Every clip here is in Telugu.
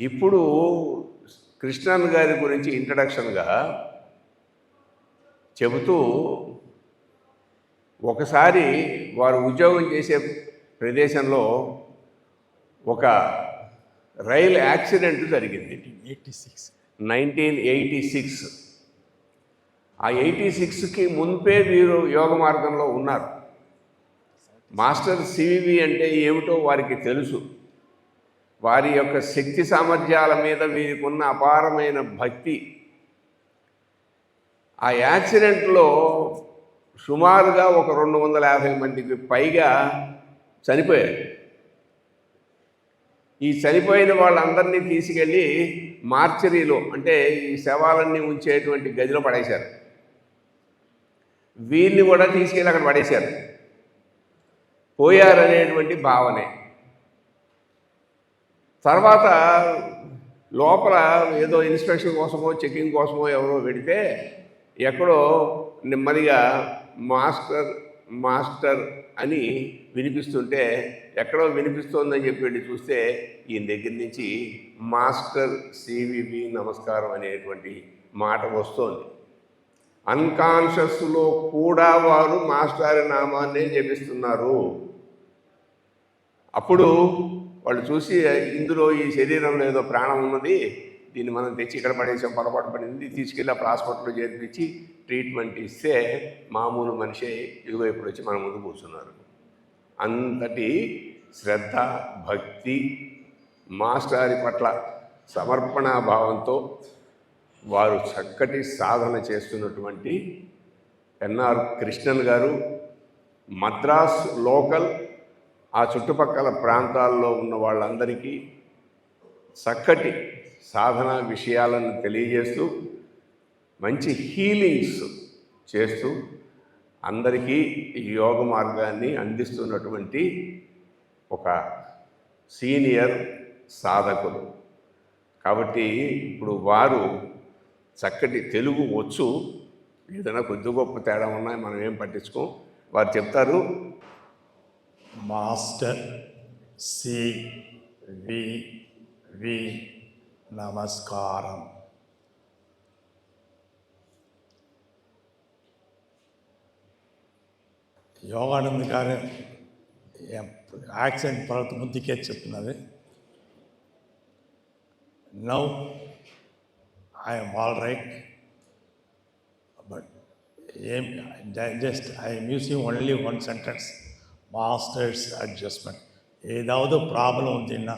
ఇప్పుడు కృష్ణన్ గారి గురించి ఇంట్రడక్షన్గా చెబుతూ ఒకసారి వారు ఉద్యోగం చేసే ప్రదేశంలో ఒక రైలు యాక్సిడెంట్ జరిగింది 1986. ఆ 86కి మున్పే వీరు యోగ మార్గంలో ఉన్నారు. మాస్టర్ సివివి అంటే ఏమిటో వారికి తెలుసు. వారి యొక్క శక్తి సామర్థ్యాల మీద వీరికి ఉన్న అపారమైన భక్తి. ఆ యాక్సిడెంట్లో సుమారుగా ఒక 250 మందికి పైగా చనిపోయారు. ఈ చనిపోయిన వాళ్ళందరినీ తీసుకెళ్ళి మార్చరీలో, అంటే ఈ శవాలన్నీ ఉంచేటువంటి గదిలో పడేశారు. వీరిని కూడా తీసుకెళ్ళి అక్కడ పడేశారు. పోయారనేటువంటి భావనే. తర్వాత లోపల ఏదో ఇన్స్పెక్షన్ కోసమో చెకింగ్ కోసమో ఎవరో పెడితే ఎక్కడో నెమ్మదిగా మాస్టర్ మాస్టర్ అని వినిపిస్తుంటే, ఎక్కడో వినిపిస్తోందని చెప్పి వెళ్ళి చూస్తే ఈయన దగ్గర నుంచి మాస్టర్ సివివి నమస్కారం అనేటువంటి మాట వస్తోంది. అన్కాన్షియస్లో కూడా వారు మాస్టర్ నామాన్నే జపిస్తున్నారు. అప్పుడు వాళ్ళు చూసి, ఇందులో ఈ శరీరంలో ఏదో ప్రాణం ఉన్నది, దీన్ని మనం తెచ్చి ఇక్కడ పడేసాం, పొరపాటు పడింది, తీసుకెళ్ళి అప్పుడు హాస్పిటల్లో చేర్పించి ట్రీట్మెంట్ ఇస్తే మామూలు మనిషి ఇదిగో ఇప్పుడు వచ్చి మన ముందు కూర్చున్నారు. అంతటి శ్రద్ధ, భక్తి, మాస్టారి పట్ల సమర్పణాభావంతో వారు చక్కటి సాధన చేస్తున్నటువంటి ఎన్ఆర్ కృష్ణన్ గారు మద్రాస్ లోకల్, ఆ చుట్టుపక్కల ప్రాంతాల్లో ఉన్న వాళ్ళందరికీ చక్కటి సాధన విషయాలను తెలియజేస్తూ మంచి హీలింగ్స్ చేస్తూ అందరికీ ఈ యోగ మార్గాన్ని అందిస్తున్నటువంటి ఒక సీనియర్ సాధకులు. కాబట్టి ఇప్పుడు వారు చక్కటి తెలుగు వచ్చు. ఏదైనా కొద్ది గొప్ప తేడా ఉన్నాయి, మనం ఏం పట్టించుకోం. వారు చెప్తారు. మాస్టర్ సివివి నమస్కారం. యోగానంద్ గారు యాక్సిడెంట్ తర్వాత ముందుకే చెప్తున్నది. Now I'm all right, but I'm using only one sentence, masters adjustment. ఏదాவது ప్రాబ్లం ఉందిన్నా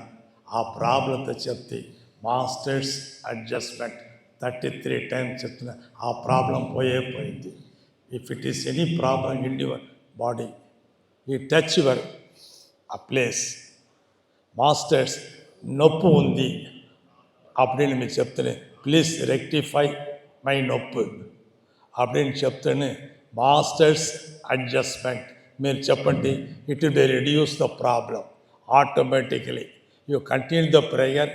ఆ ప్రాబ్లంతో చెప్తే మాస్టర్స్ అడ్జస్ట్మెంట్ 33 టైమ్స్ చెప్తున్నా, ఆ ప్రాబ్లం పోయింది. If it is any problem in your body, you touch your ఆ ప్లేస్, మాస్టర్స్ నొప్పి ఉంది அப்படின்னு మీరు చెప్తేనే ప్లీజ్ రెక్టిఫై మై నొప్పి அப்படின்னு చెప్తేనే మాస్టర్స్ అడ్జస్ట్మెంట్ మీరు చెప్పండి. It will B reduce the problem automatically. You continue the prayer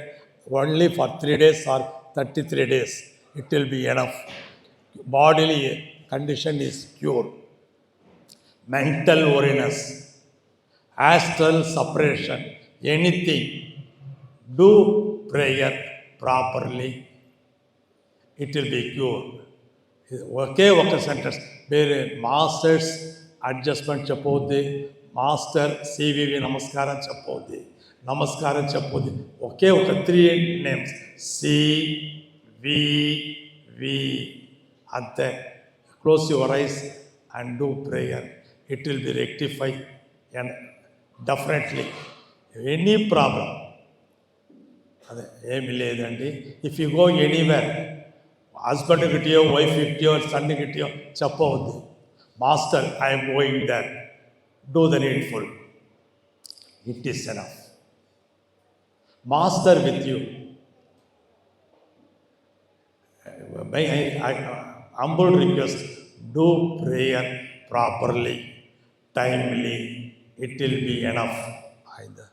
only for 3 days or 33 days. It will be enough. Bodily condition is cured. Mental weariness, astral separation, anything, do prayer properly, it will be cured. ఒకే ఒక సెంటెన్స్, వేరే మాస్టర్స్ అడ్జస్ట్మెంట్ చెప్పవద్ది, మాస్టర్ సివివి నమస్కారం చెప్పవద్ది, నమస్కారం చెప్పొద్దు. ఒకే ఒక 3 నేమ్స్ సివివి అంతే. Close your eyes and do prayer. It will be rectify and definitely any problem. అదే ఏమి లేదండి. If you go anywhere, husband గిట్టియో, వైఫ్ గిట్టియో, సన్ గిట్టియో చెప్పవద్దు. Master I'm going there, do the needful, it is enough. Master with you. May I humble request, do prayer properly, timely, it will be enough. Either.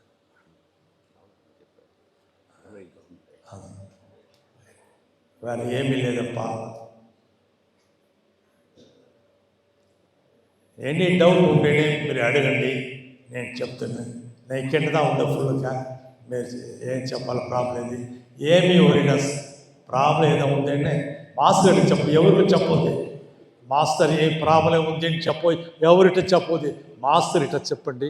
వేరే ఏమీ లేదప్పా. ఎనీ డౌట్ ఉంటేనే మీరు అడగండి, నేను చెప్తున్నాను. నేను కింద ఉండే ఫుల్గా మీరు ఏం చెప్పాలి ప్రాబ్లం ఇది. ఏమి ఒరినస్ ప్రాబ్లం ఏదో ఉందంటే మాస్టర్ చెప్పు, ఎవరికి చెప్పొద్దు. మాస్టర్ ఏ ప్రాబ్లం ఉంది అని చెప్పు, ఎవరిట చెప్పొద్దు. మాస్టర్ ఇట చెప్పండి,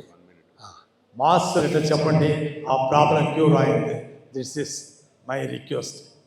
మాస్టర్ ఇట చెప్పండి, ఆ ప్రాబ్లం క్యూర్ అయింది. This is my request.